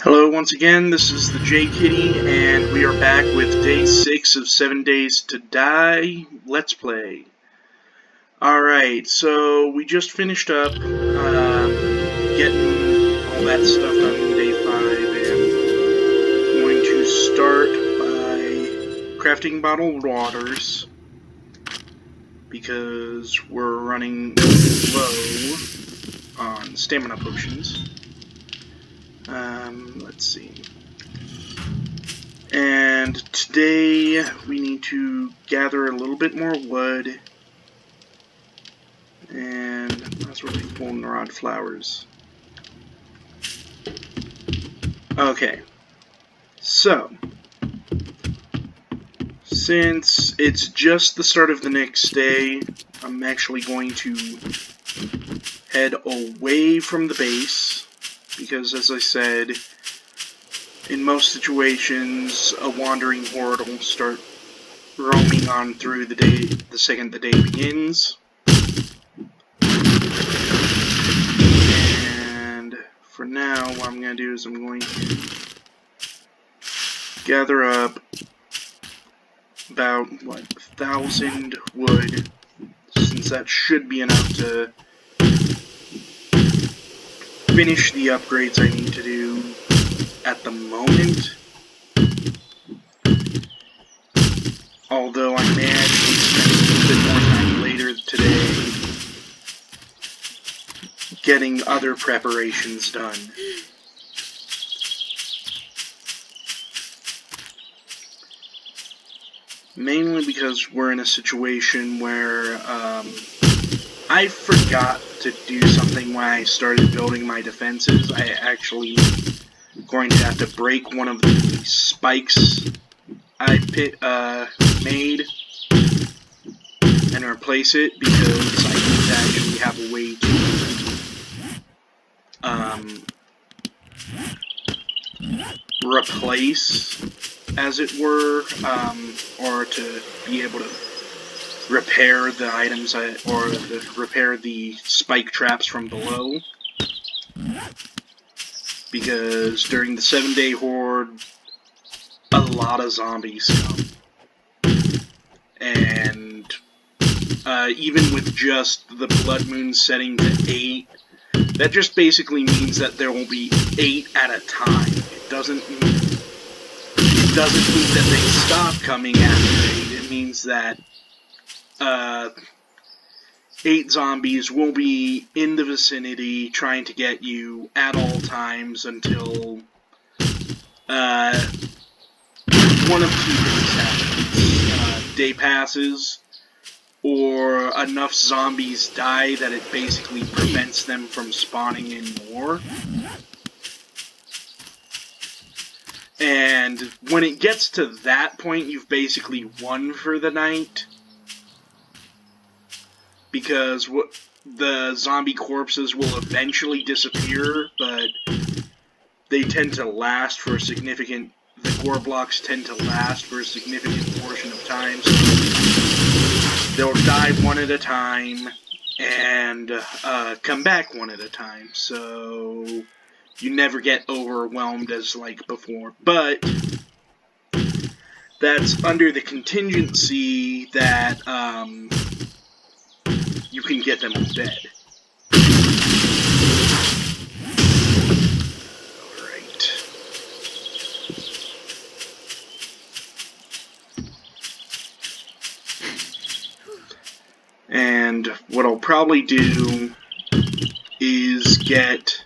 Hello once again, this is the J Kitty, and we are back with day 6 of 7 Days to Die Let's Play. Alright, so we just finished up getting all that stuff done in day 5, and I'm going to start by crafting bottled waters, because we're running low on stamina potions. Let's see. And today we need to gather a little bit more wood, and that's what we goldenrod flowers. Okay, so since it's just the start of the next day, I'm actually going to head away from the base, because as I said, in most situations, a wandering horde will start roaming on through the day, the second the day begins. And for now, what I'm going to do is I'm going to gather up about, 1,000 wood, since that should be enough to finish the upgrades I need to do at the moment. Although I may actually spend a little bit more time later today getting other preparations done. Mainly because we're in a situation where I forgot to do something when I started building my defenses. I actually going to have to break one of the spikes I made and replace it, because I need to actually have a way to replace, as it were, or to be able to repair the items repair the spike traps from below. Because during the 7-day horde, a lot of zombies come. And even with just the blood moon setting to 8, that just basically means that there will be 8 at a time. It doesn't mean that they stop coming after 8. It means that 8 zombies will be in the vicinity trying to get you at all times until one of two things happens. Day passes, or enough zombies die that it basically prevents them from spawning in more. And when it gets to that point, you've basically won for the night. Because the zombie corpses will eventually disappear, but they tend to last for a significant... The core blocks tend to last for a significant portion of time, so they'll die one at a time, and come back one at a time, so you never get overwhelmed as like before. But that's under the contingency that you can get them dead. Alright. And what I'll probably do is get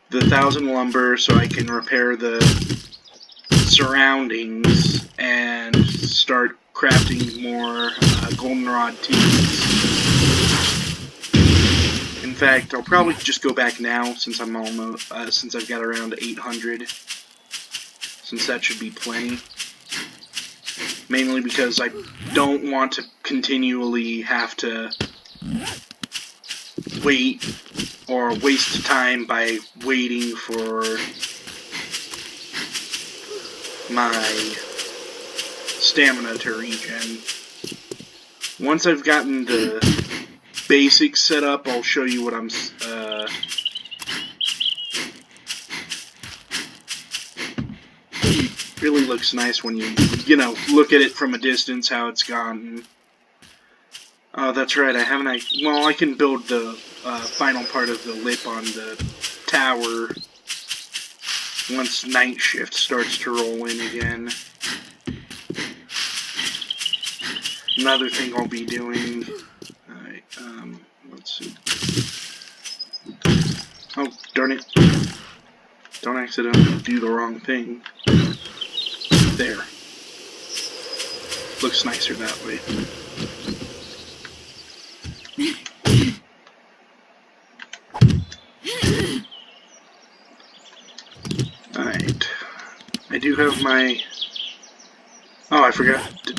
the 1,000 lumber so I can repair the surroundings and start crafting more goldenrod teas. In fact, I'll probably just go back now since I'm almost since I've got around 800. Since that should be plenty. Mainly because I don't want to continually have to wait or waste time by waiting for my stamina to regen. Once I've gotten the basics set up, I'll show you what I'm looks nice when you know, look at it from a distance, how it's gone. Oh, that's right, well, I can build the final part of the lip on the tower once night shift starts to roll in again. Another thing I'll be doing... Alright, let's see. Oh, darn it. Don't accidentally do the wrong thing. There. Looks nicer that way. Alright. I do have my... Oh, I forgot to...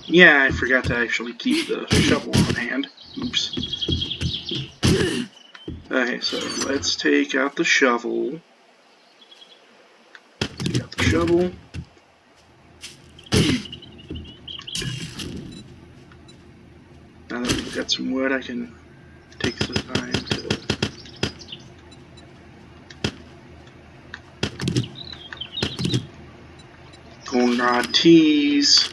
Yeah, I forgot to actually keep the shovel on hand. Oops. Okay, so let's take out the shovel. Take out the shovel. Now that we've got some wood, I can take the time to... Goldenrod teas.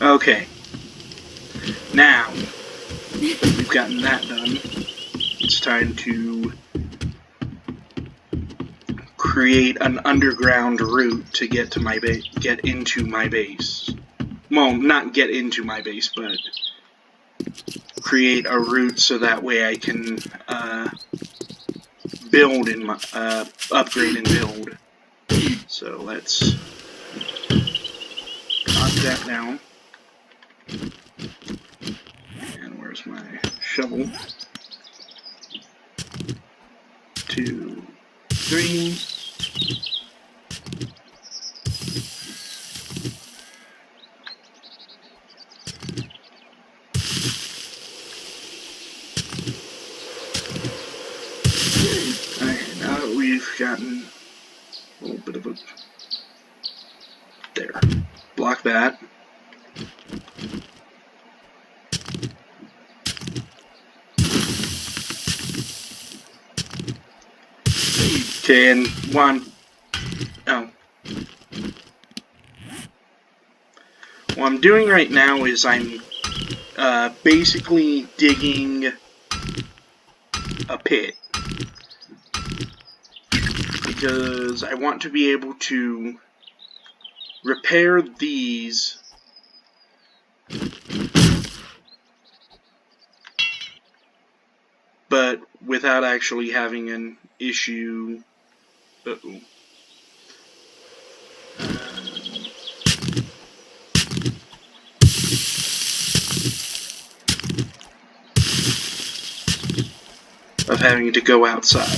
Okay. Now, we've gotten that done. It's time to create an underground route to get to my get into my base. Well, not get into my base, but create a route so that way I can build and upgrade and build. So let's knock that down. And where's my shovel? 2, 3. Alright, now that we've gotten a little bit of a... There. Block that. Okay, and what I'm doing right now is I'm basically digging a pit because I want to be able to repair these but without actually having an issue. Uh-oh. Of having to go outside.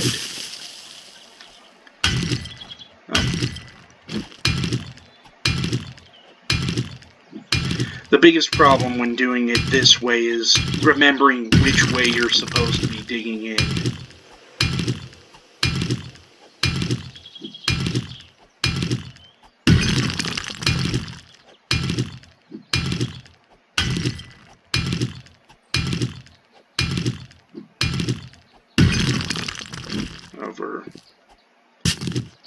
The biggest problem when doing it this way is remembering which way you're supposed to be digging in.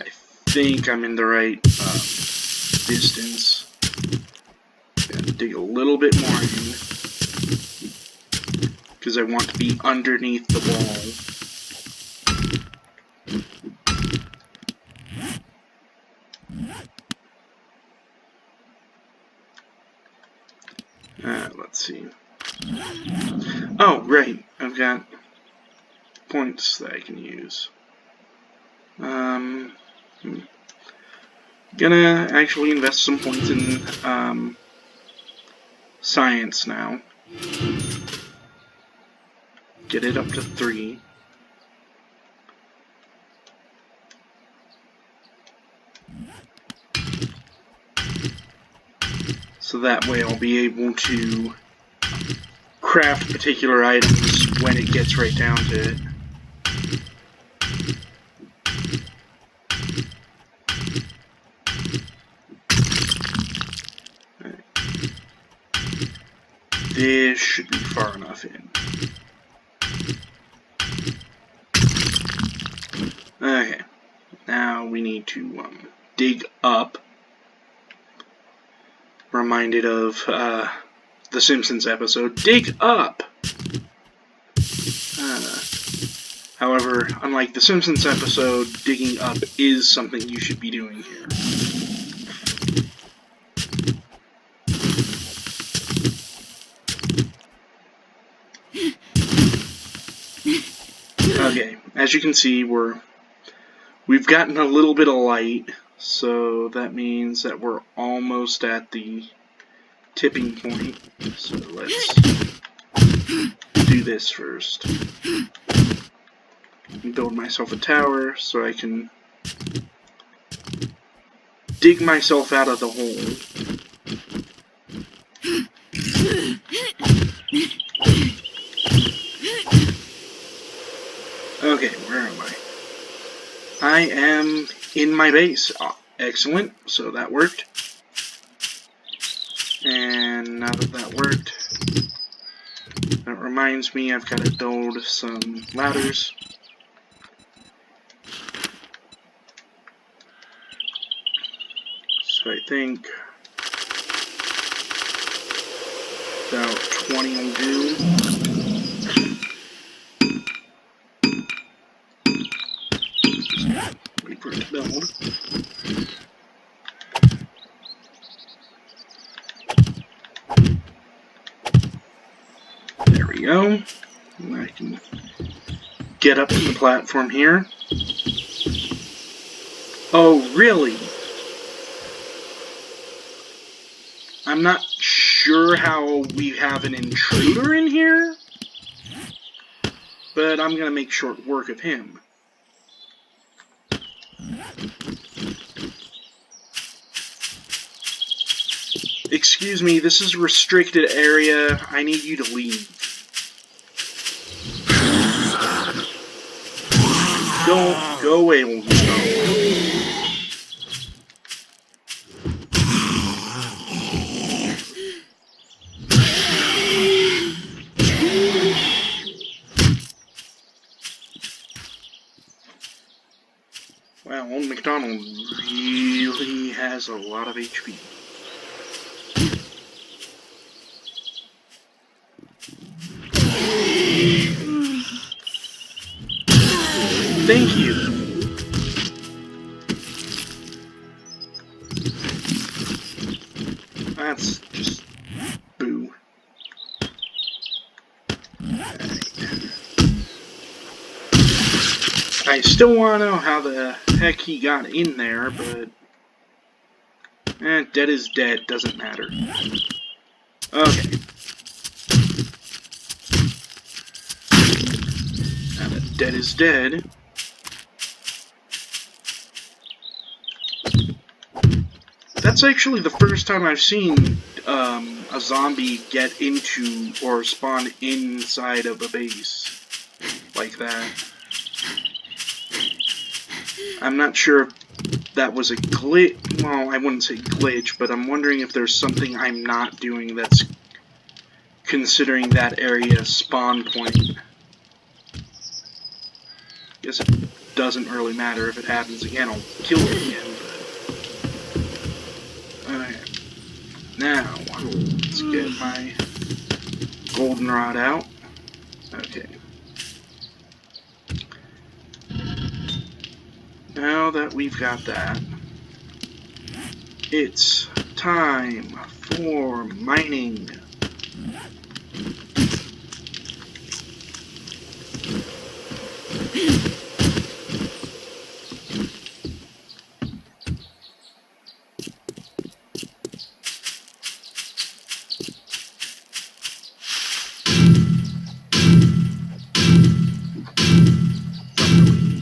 I think I'm in the right distance. Gonna dig a little bit more in because I want to be underneath the wall. Let's see. Oh, right. I've got points that I can use. Gonna actually invest some points in science now. Get it up to 3. So that way I'll be able to craft particular items when it gets right down to it. This should be far enough in. Okay. Now we we need to dig up. Reminded of the Simpsons episode, Dig Up! However, unlike the Simpsons episode, digging up is something you should be doing here. Okay, as you can see, we've gotten a little bit of light, so that means that we're almost at the tipping point. So let's do this first. Build myself a tower so I can dig myself out of the hole. Okay, where am I? I am in my base. Oh, excellent, so that worked. And now that that worked, that reminds me I've got to build some ladders. So I think about 20 will do. Wait for it to build. There we go. I can get up to the platform here. Oh, really? I'm not sure how we have an intruder in here, but I'm gonna make short work of him. Excuse me, this is a restricted area. I need you to leave. Don't go away, old stone. Wow, old McDonald really has a lot of HP. Thank you. That's just boo. I still want to know how the heck he got in there, but dead is dead, doesn't matter. Okay. Now that dead is dead, that's actually the first time I've seen a zombie get into or spawn inside of a base like that. I'm not sure if that was a glitch. Well, I wouldn't say glitch, but I'm wondering if there's something I'm not doing that's considering that area spawn point. Guess it doesn't really matter. If it happens again, I'll kill it again. But alright. Now, let's get my goldenrod out. Okay. Now that we've got that, it's time for mining.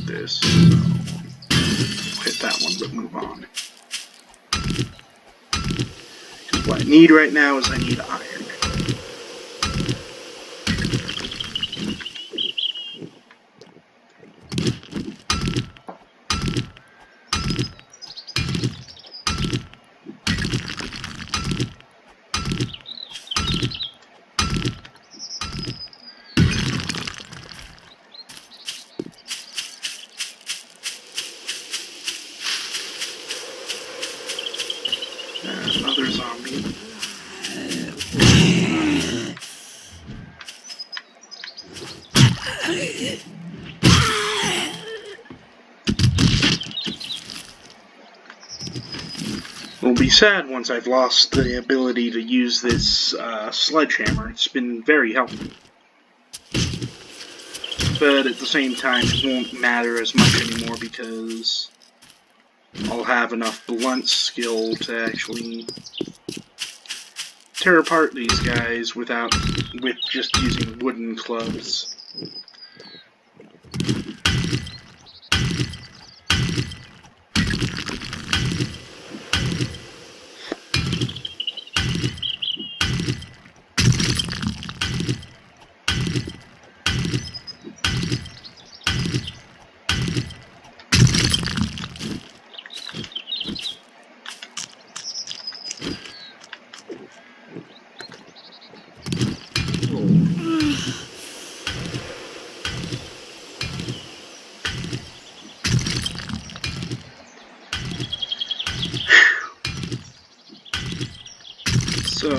This, so hit that one, but move on. Because what I need right now is I need iron. It'll be sad once I've lost the ability to use this sledgehammer. It's been very helpful. But at the same time, it won't matter as much anymore because I'll have enough blunt skill to actually tear apart these guys with just using wooden clubs. So,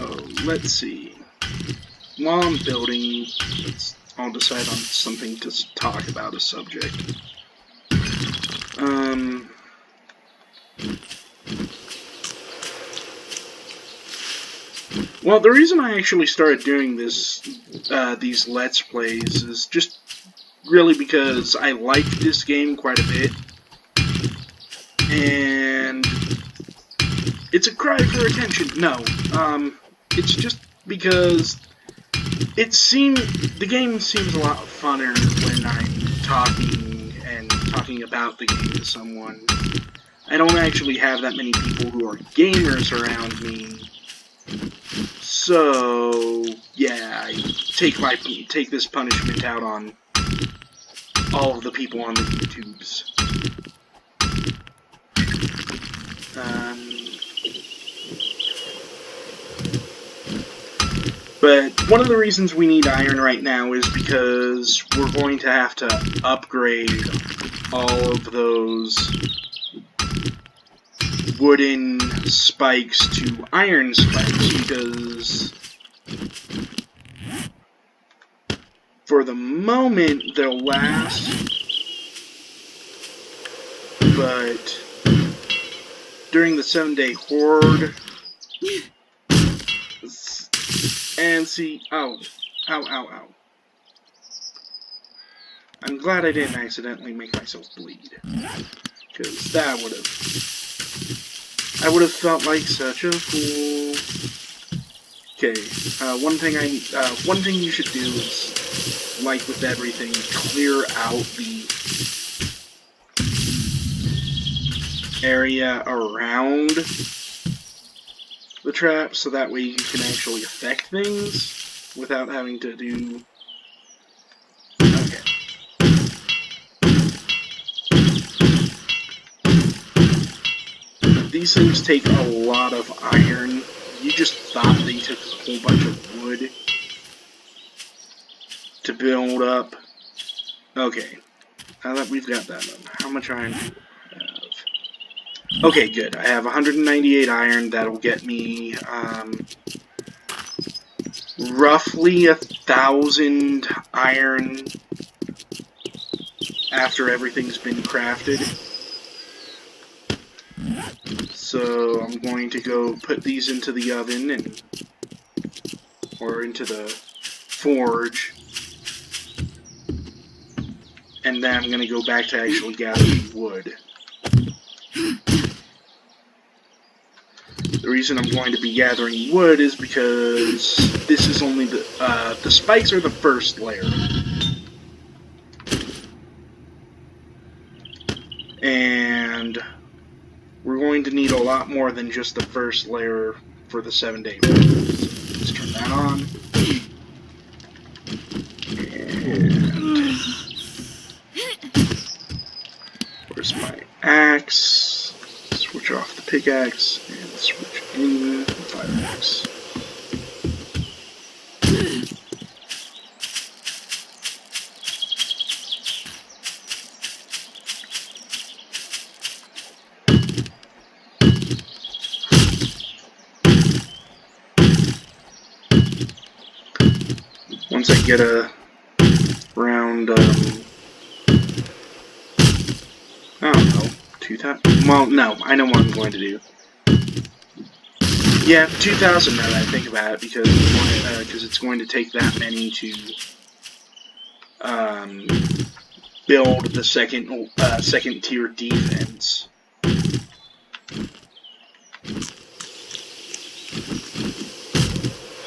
let's see. While I'm building, I'll decide on something to talk about as subject. Well, the reason I actually started doing this, these Let's Plays is just really because I like this game quite a bit. And it's a cry for attention. No, it's just because the game seems a lot funner when I'm talking about the game to someone. I don't actually have that many people who are gamers around me. So, yeah, I take this punishment out on all of the people on the YouTubes. But one of the reasons we need iron right now is because we're going to have to upgrade all of those wooden spikes to iron spikes, because for the moment they'll last, but during the 7-day horde, and see, ow, I'm glad I didn't accidentally make myself bleed, because that I would have felt like such a fool. Okay, one thing you should do is, like with everything, clear out the area around the trap, so that way you can actually affect things without having to do... Okay. These things take a lot of iron. You just thought they took a whole bunch of wood to build up. Okay. Now that we've got that done, how much iron do I have? Okay, good. I have 198 iron. That'll get me roughly 1,000 iron after everything's been crafted. So I'm going to go put these into the oven or into the forge, and then I'm going to go back to actually gathering wood. The reason I'm going to be gathering wood is because this is only the spikes are the first layer. And we're going to need a lot more than just the first layer for the 7-day horde. So let's turn that on. And where's my axe? Switch off the pickaxe and switch in the fire axe. Once I get a around, I don't know, 2,000? Well, no, I know what I'm going to do. Yeah, 2,000 now that I think about it, because it's going to take that many to build the second tier defense.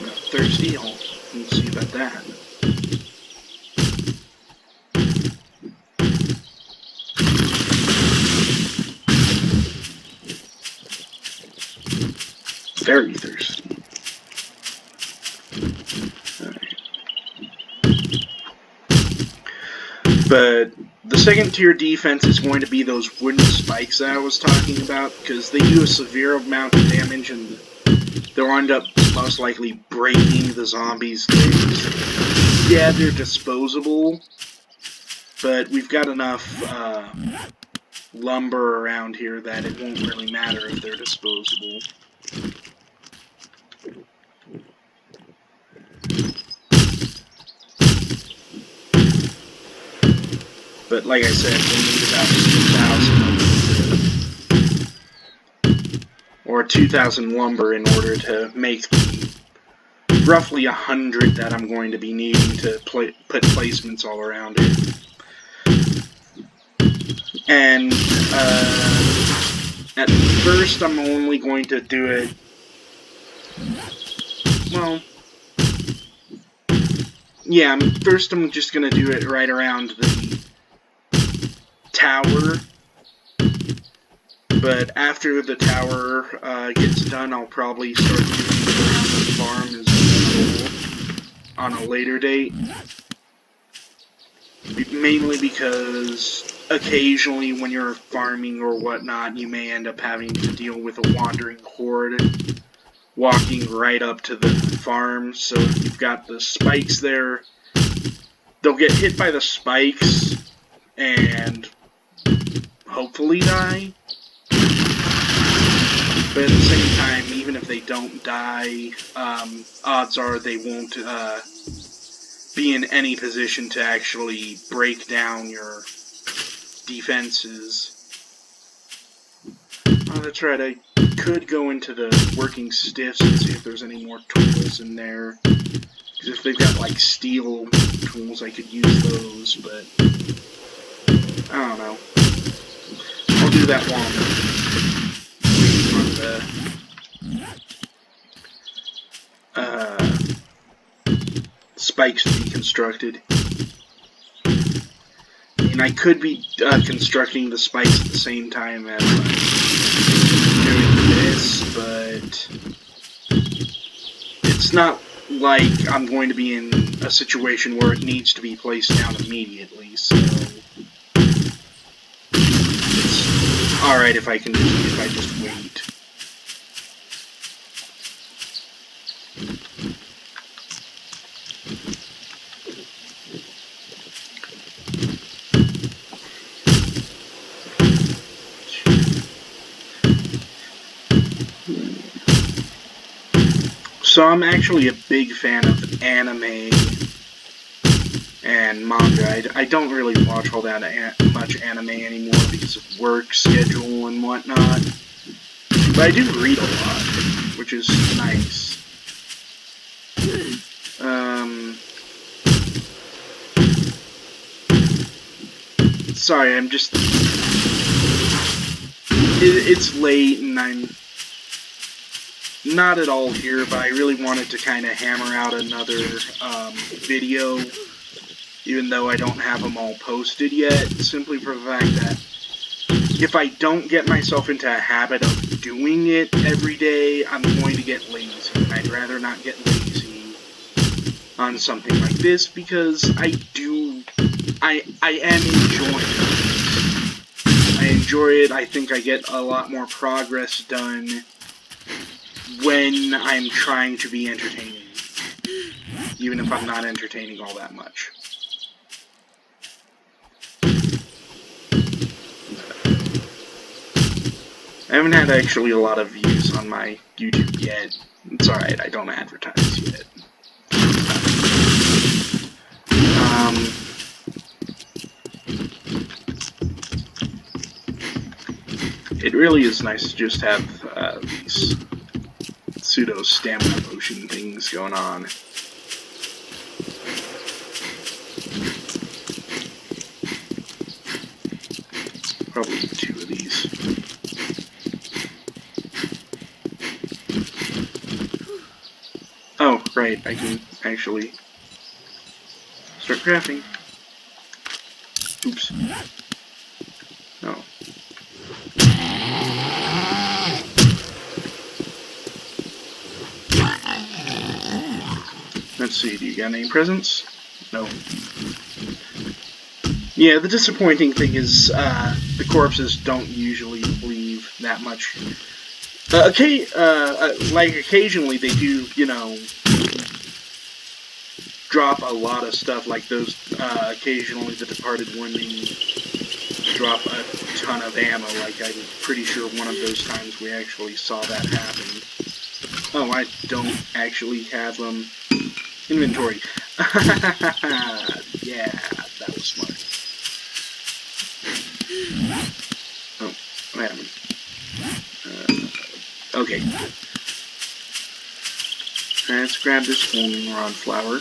Not thirsty. Let's see about that. Very thirsty. Alright. But the second tier defense is going to be those wooden spikes that I was talking about, because they do a severe amount of damage and they'll end up most likely breaking the zombies' legs. Yeah, they're disposable, but we've got enough lumber around here that it won't really matter if they're disposable. But like I said, we'll need about 2,000 or 2,000 lumber in order to make the roughly 100 that I'm going to be needing to put placements all around it. And at first I'm only going to do it, well, yeah, first I'm just going to do it right around the tower, but after the tower gets done, I'll probably start doing it around the farm as well on a later date. Mainly because occasionally when you're farming or whatnot, you may end up having to deal with a wandering horde walking right up to the farm, so if you've got the spikes there, they'll get hit by the spikes and hopefully die. But at the same time, even if they don't die, odds are they won't be in any position to actually break down your defenses. Oh, that's right, I could go into the working stiffs and see if there's any more tools in there. Because if they've got, like, steel tools, I could use those, but I don't know. I'll do that while I'm waiting on the spikes to be constructed. I mean, I could be constructing the spikes at the same time as I'm doing this, but it's not like I'm going to be in a situation where it needs to be placed down immediately, so it's alright if I just wait. So I'm actually a big fan of anime and manga. I don't really watch all that much anime anymore because of work schedule and whatnot. But I do read a lot, which is nice. Sorry, I'm just... It's late and I'm not at all here, but I really wanted to kind of hammer out another video, even though I don't have them all posted yet, simply for the fact that if I don't get myself into a habit of doing it every day, I'm going to get lazy, and I'd rather not get lazy on something like this, because I am enjoying it. I enjoy it. I think I get a lot more progress done when I'm trying to be entertaining, even if I'm not entertaining all that much. I haven't had actually a lot of views on my YouTube yet. It's alright, I don't advertise yet. It really is nice to just have these pseudo stamina potion things going on. Probably 2 of these. Oh, right, I can actually start crafting. Oops. Oh. Let's see, do you got any presents? No. Yeah, the disappointing thing is, the corpses don't usually leave that much. Like, occasionally they do, you know, drop a lot of stuff, like those, occasionally the Departed Women drop a ton of ammo, like I'm pretty sure one of those times we actually saw that happen. Oh, I don't actually have, inventory. Yeah, that was smart. Oh, what happened? Okay. Let's grab this goldenrod flower.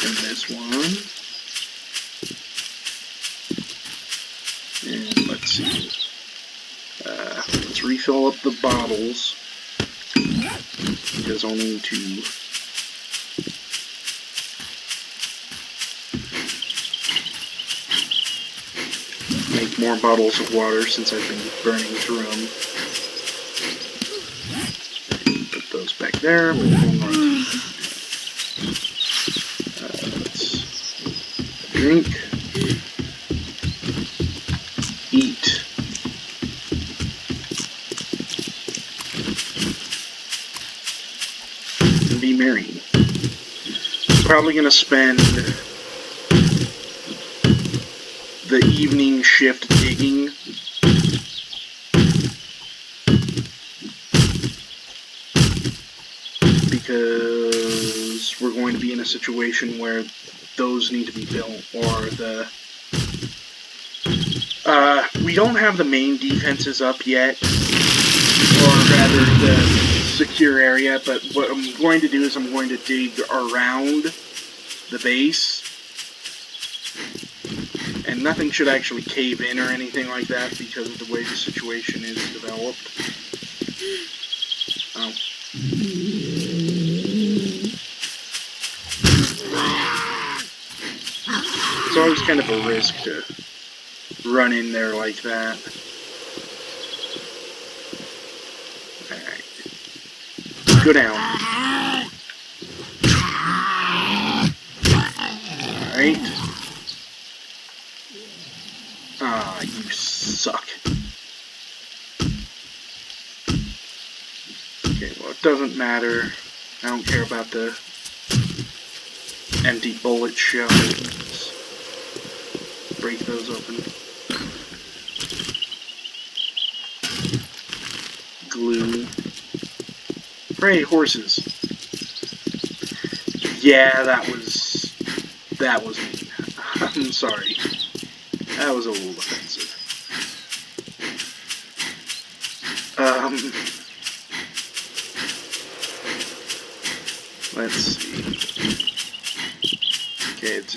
And this one. And let's see. Let's refill up the bottles. Because I'll need to make more bottles of water since I've been burning through them. Put those back there. Let's drink. Eat. And be merry. Probably gonna spend the evening shift digging. Because we're going to be in a situation where those need to be built, or we don't have the main defenses up yet, or rather the secure area, but what I'm going to do is I'm going to dig around the base, and nothing should actually cave in or anything like that because of the way the situation is developed. Oh. It's always kind of a risk to run in there like that. Alright. Go down. Alright. Ah, you suck. Okay, well, it doesn't matter. I don't care about the empty bullet shells. Break those open. Glue. Hooray, horses. Yeah, that was mean. I'm sorry. That was a little offensive. Let's see. Okay, it's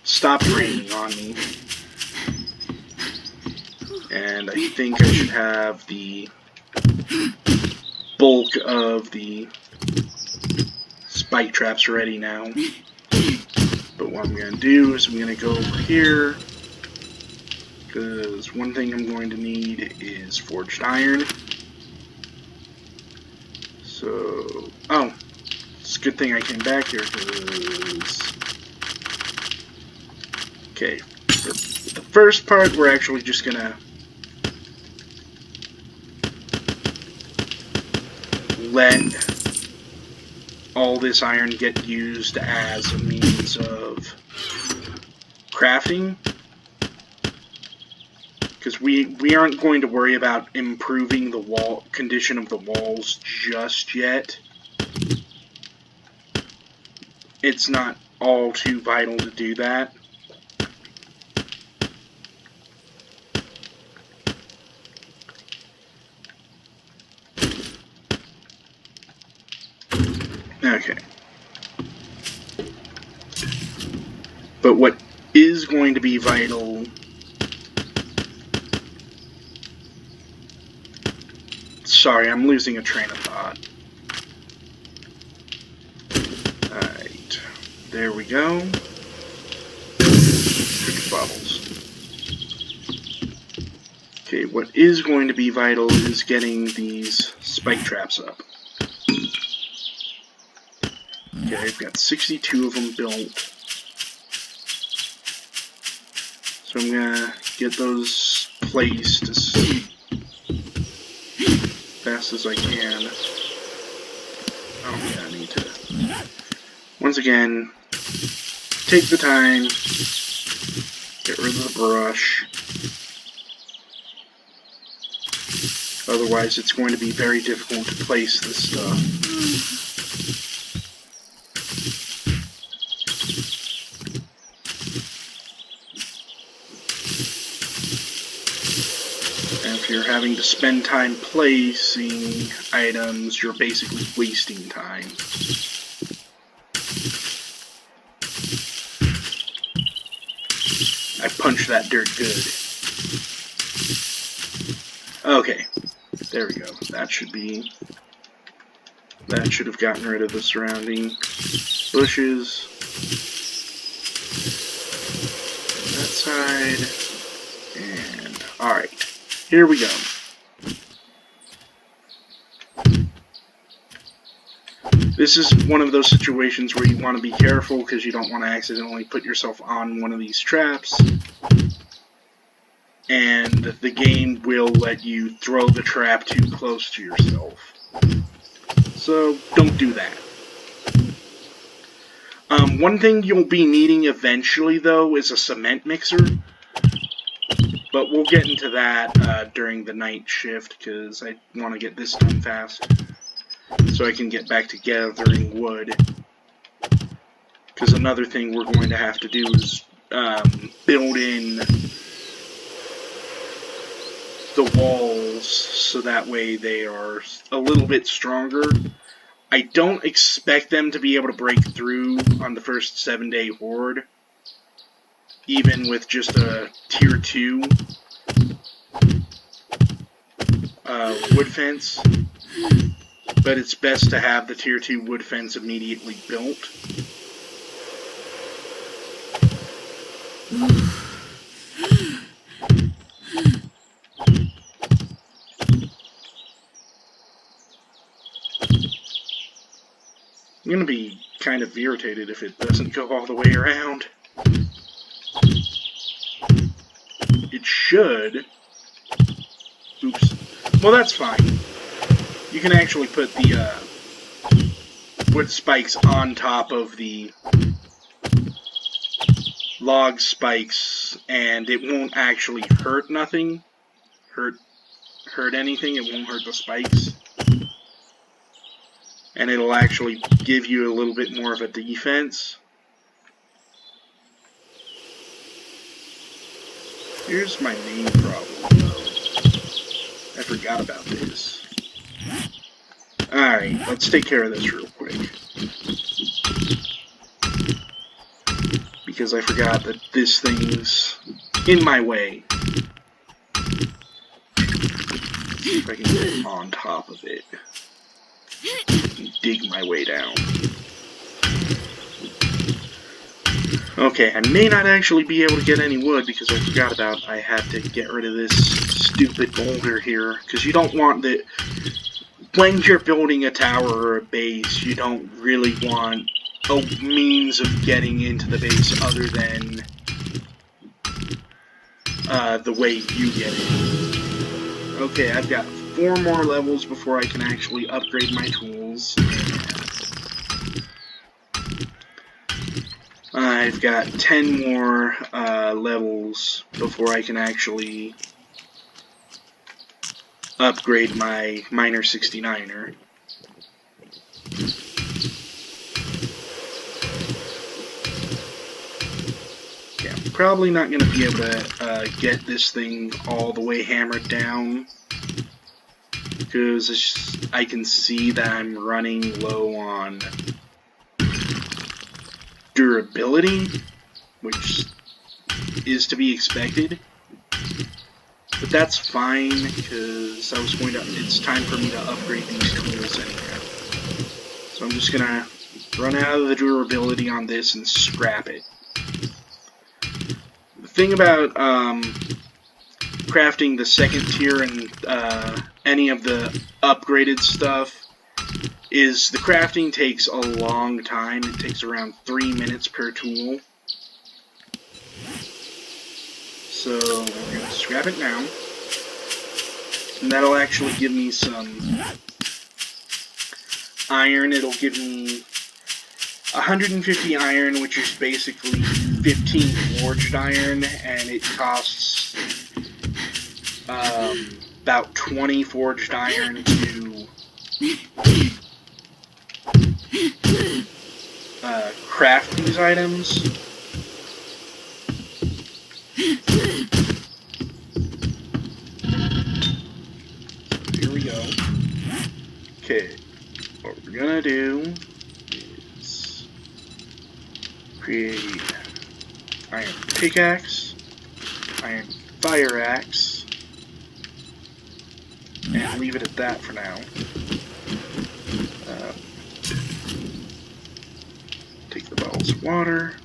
stopped raining on me. And I think I should have the bulk of the spike traps ready now. But what I'm going to do is I'm going to go over here, because one thing I'm going to need is forged iron. So, oh, it's a good thing I came back here, because, okay, for the first part we're actually just going to let all this iron get used as a means of crafting, because we aren't going to worry about improving the condition of the walls just yet. It's not all too vital to do that. Okay. But what is going to be vital... Sorry, I'm losing a train of thought. Alright. There we go. Cricket bottles. Okay, what is going to be vital is getting these spike traps up. Okay, I've got 62 of them built. So I'm gonna get those placed as fast as I can. Oh yeah, I need to... Once again, take the time, get rid of the brush. Otherwise, it's going to be very difficult to place this stuff. And if you're having to spend time placing items, you're basically wasting time. I punched that dirt good. Okay. There we go. That should have gotten rid of the surrounding bushes. That side. And, alright. Here we go. This is one of those situations where you want to be careful because you don't want to accidentally put yourself on one of these traps. And the game will let you throw the trap too close to yourself. So, don't do that. One thing you'll be needing eventually, though, is a cement mixer. But we'll get into that during the night shift, because I want to get this done fast. So I can get back to gathering wood. Because another thing we're going to have to do is build in the walls so that way they are a little bit stronger. I don't expect them to be able to break through on the first 7-day horde, even with just a tier 2 wood fence, but it's best to have the tier 2 wood fence immediately built. I'm going to be kind of irritated if it doesn't go all the way around. It should. Oops. Well, that's fine. You can actually put the wood spikes on top of the log spikes, and it won't actually hurt nothing. Hurt anything. It won't hurt the spikes. And it'll actually give you a little bit more of a defense. Here's my main problem, though. I forgot about this. Alright, let's take care of this real quick. Because I forgot that this thing's in my way. Let's see if I can get on top of it. Dig my way down. Okay, I may not actually be able to get any wood because I forgot about I had to get rid of this stupid boulder here. Because you don't want the... When you're building a tower or a base, you don't really want a means of getting into the base other than the way you get it. Okay, I've got 4 more levels before I can actually upgrade my tools. I've got 10 more levels before I can actually upgrade my Miner 69er. Yeah, I'm probably not going to be able to get this thing all the way hammered down. Because I can see that I'm running low on durability, which is to be expected. But that's fine, because it's time for me to upgrade these tools anyhow. So I'm just gonna run out of the durability on this and scrap it. The thing about crafting the second tier and any of the upgraded stuff is the crafting takes a long time. It takes around 3 minutes per tool. So we're going to scrap it now. And that'll actually give me some iron. It'll give me 150 iron, which is basically 15 forged iron, and it costs about 20 forged iron to craft these items. Here we go. Okay, what we're gonna do is create iron pickaxe, iron fire axe, and leave it at that for now. Take the bottles of water,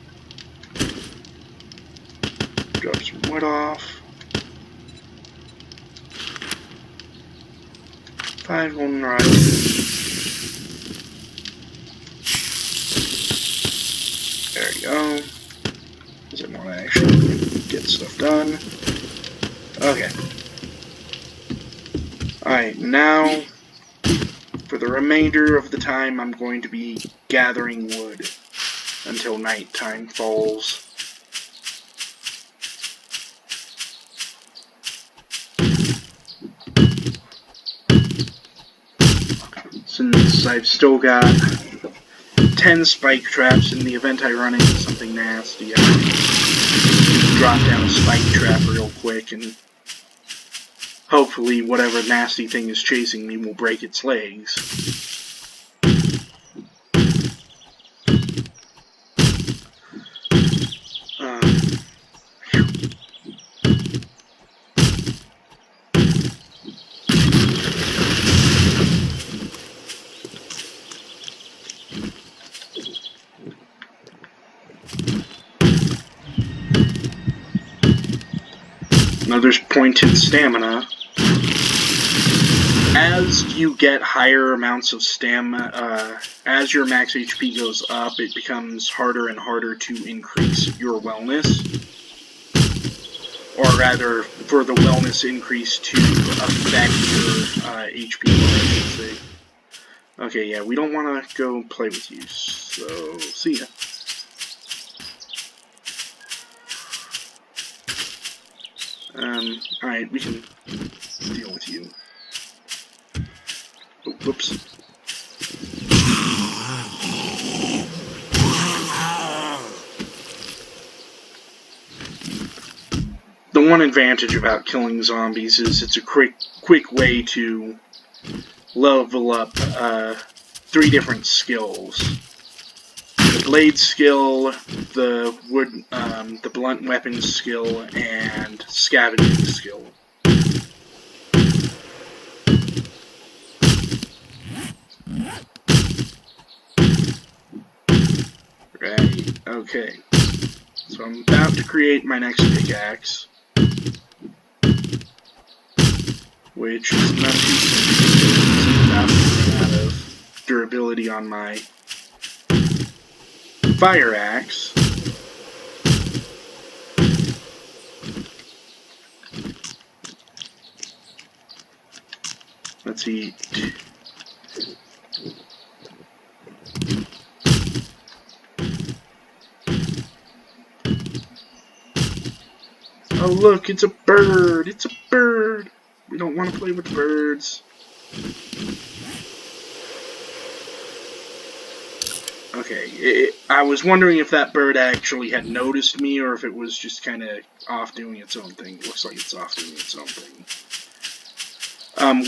drop some wood off, 5 golden rods. There we go. Does it want to actually get stuff done? Okay. Alright, now for the remainder of the time I'm going to be gathering wood until nighttime falls. Since I've still got 10 spike traps, in the event I run into something nasty, I can drop down a spike trap real quick, and hopefully whatever nasty thing is chasing me will break its legs. Another point in stamina. As you get higher amounts of stamina, as your max HP goes up, it becomes harder and harder to increase your wellness. Or rather, for the wellness increase to affect your HP, I should say. Okay, yeah, we don't want to go play with you, so see ya. Alright, we can deal with you. Oh, whoops. The one advantage about killing zombies is it's a quick way to level up 3 different skills. The blade skill, the the blunt weapon skill, and scavenging skill. Right, okay. So I'm about to create my next pickaxe, which is not too simple. I'm about to run out of durability on my fire axe. Let's eat. Oh look, it's a bird! It's a bird! We don't want to play with birds. Okay, I was wondering if that bird actually had noticed me or if it was just kind of off doing its own thing. It looks like it's off doing its own thing.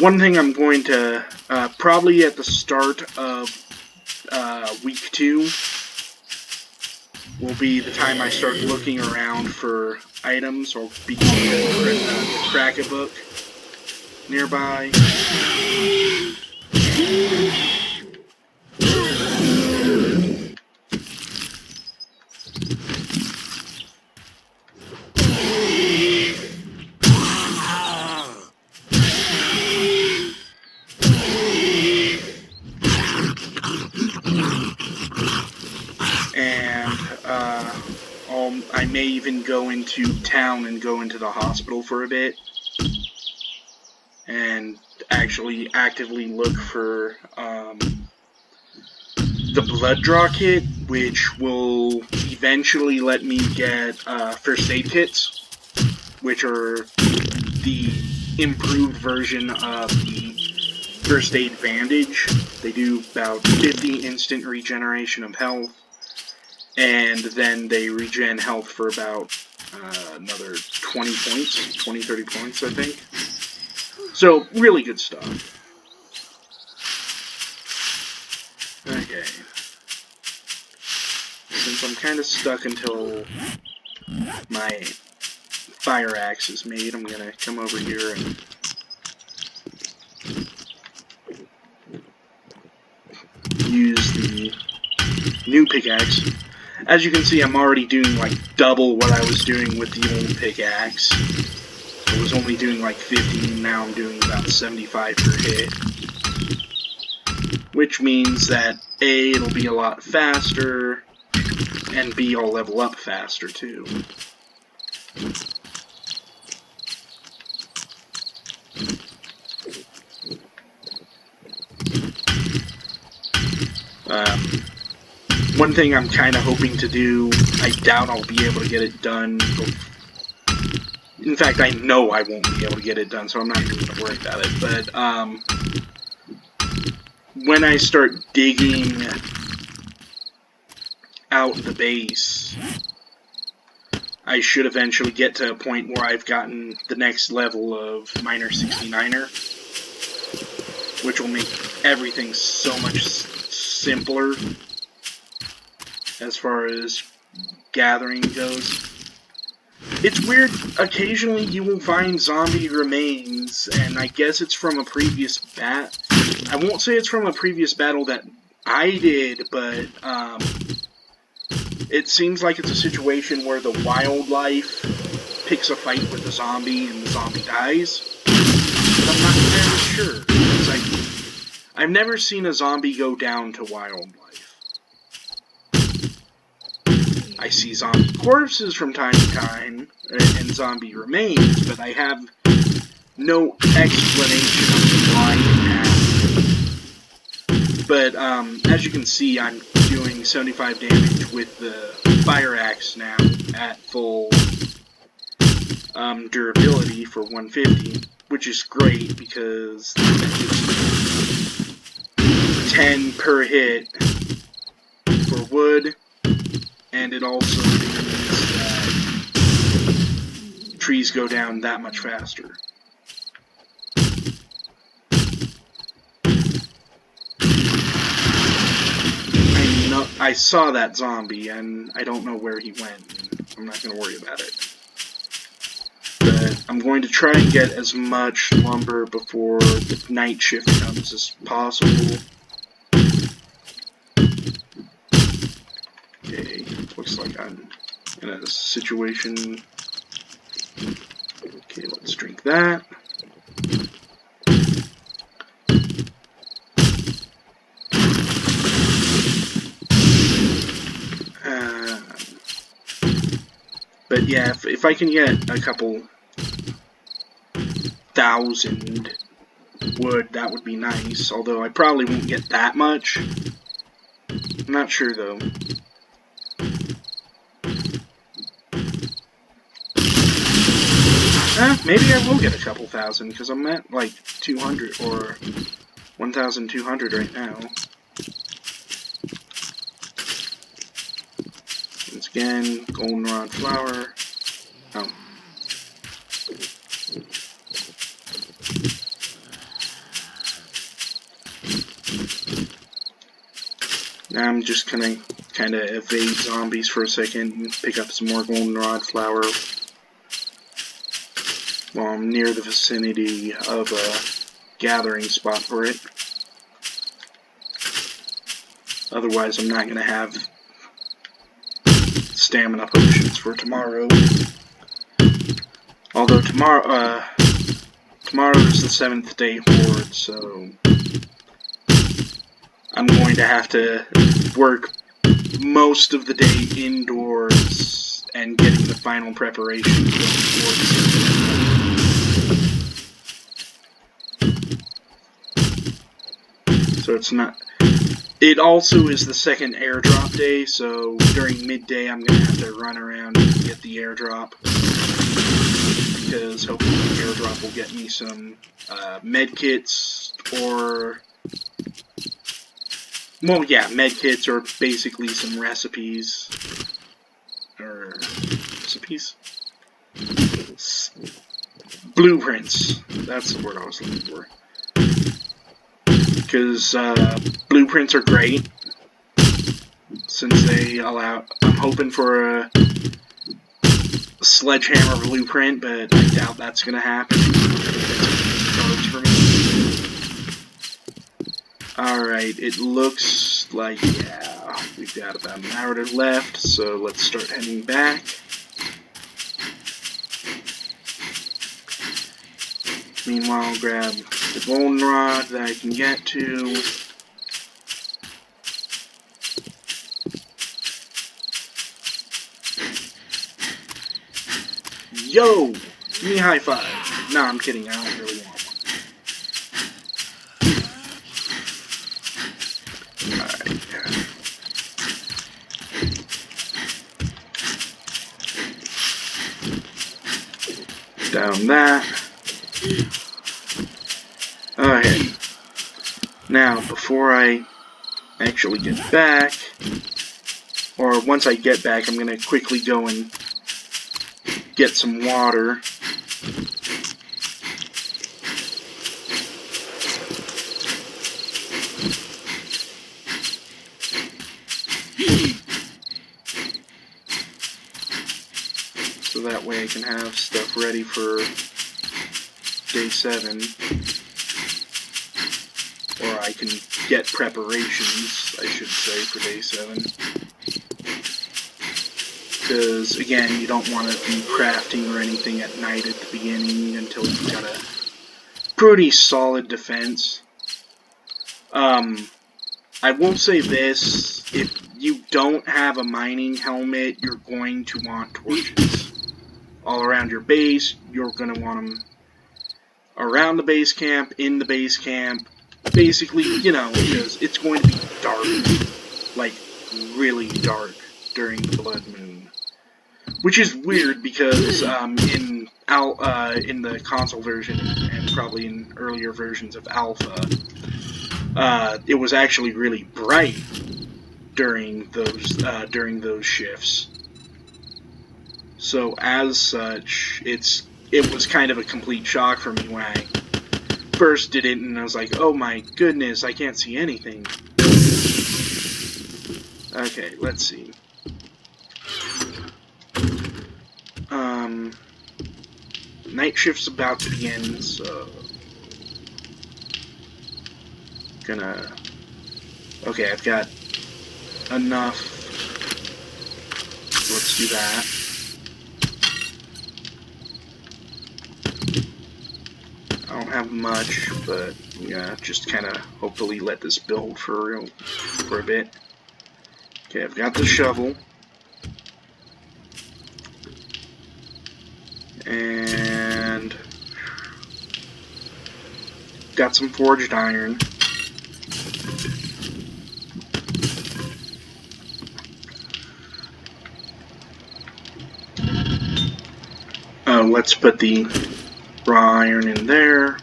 One thing I'm going to, probably at the start of week 2, will be the time I start looking around for items. I'll be going over and crack a book nearby. And I may even go into town and go into the hospital for a bit and actually actively look for the blood draw kit, which will eventually let me get first aid kits, which are the improved version of the first aid bandage. They do about 50 instant regeneration of health, and then they regen health for about another 20 points, 20, 30 points, I think. So, really good stuff. Okay. Since I'm kind of stuck until my fire axe is made, I'm gonna come over here and use the new pickaxe. As you can see, I'm already doing like double what I was doing with the old pickaxe. I was only doing like 50, now I'm doing about 75 per hit. Which means that A, it'll be a lot faster, and B, I'll level up faster too. One thing I'm kind of hoping to do, I doubt I'll be able to get it done. In fact, I know I won't be able to get it done, so I'm not even going to worry about it. But when I start digging out the base, I should eventually get to a point where I've gotten the next level of Miner 69er, which will make everything so much simpler as far as gathering goes. It's weird, occasionally you will find zombie remains, and I guess it's from a previous I won't say it's from a previous battle that I did, but it seems like it's a situation where the wildlife picks a fight with the zombie and the zombie dies. But I'm not entirely sure, because I've never seen a zombie go down to wildlife. I see zombie corpses from time to time, and zombie remains, but I have no explanation of why it happened. But, as you can see, I'm doing 75 damage with the fire axe now at full durability for 150, which is great because that gives 10 per hit for wood. And it also means that trees go down that much faster. I saw that zombie, and I don't know where he went. I'm not going to worry about it. But I'm going to try and get as much lumber before the night shift comes as possible. Okay, looks like I'm in a situation. Okay, let's drink that. But yeah, if I can get a couple thousand wood, that would be nice. Although I probably won't get that much. I'm not sure though. Maybe I will get a couple thousand, because I'm at like 200 or 1,200 right now. Once again, goldenrod flower. Oh. Now I'm just gonna kind of evade zombies for a second and pick up some more goldenrod flower while I'm near the vicinity of a gathering spot for it. Otherwise, I'm not going to have stamina potions for tomorrow. Although tomorrow is the 7th day horde, so I'm going to have to work most of the day indoors and getting the final preparations going towards. So it's not. It also is the second airdrop day, so during midday I'm going to have to run around and get the airdrop. Because hopefully the airdrop will get me some medkits or... Well, yeah, medkits or basically some recipes. Or... recipes? Blueprints. That's the word I was looking for. Because blueprints are great, since they allow... I'm hoping for a sledgehammer blueprint, but I doubt that's going to happen. For me. Alright, it looks like, yeah, we've got about an hour left, so let's start heading back. Meanwhile, I'll grab the goldenrod that I can get to. Yo! Give me a high five. Nah, I'm kidding, I don't really want one. Alright. Down that. Okay. Now, before I actually get back, or once I get back, I'm going to quickly go and get some water. So that way I can have stuff ready for day 7. Or I can get preparations, I should say, for day 7. Because, again, you don't want to be crafting or anything at night at the beginning until you've got a pretty solid defense. I will say this, if you don't have a mining helmet, you're going to want torches. All around your base, you're going to want them around the base camp, in the base camp. Basically, you know, because it's going to be dark, like, really dark during the blood moon. Which is weird because in the console version and probably in earlier versions of Alpha, it was actually really bright during those shifts. So as such, it was kind of a complete shock for me when I first did it, and I was like, oh my goodness, I can't see anything. Okay, let's see. Night shift's about to begin, so... Okay, I've got enough. Let's do that. I don't have much, but yeah, just kind of hopefully let this build for a bit. Okay, I've got the shovel. And got some forged iron. Let's put the raw iron in there.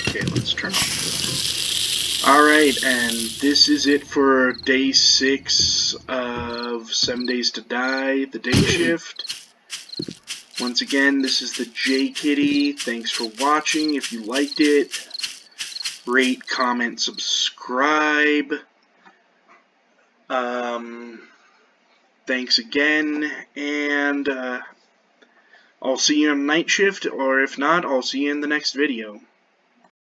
Okay, let's turn off. Alright, and this is it for day 6 of 7 Days to Die, the day shift. Once again, this is the J Kitty. Thanks for watching. If you liked it, rate, comment, subscribe. Thanks again, and I'll see you on night shift, or if not, I'll see you in the next video.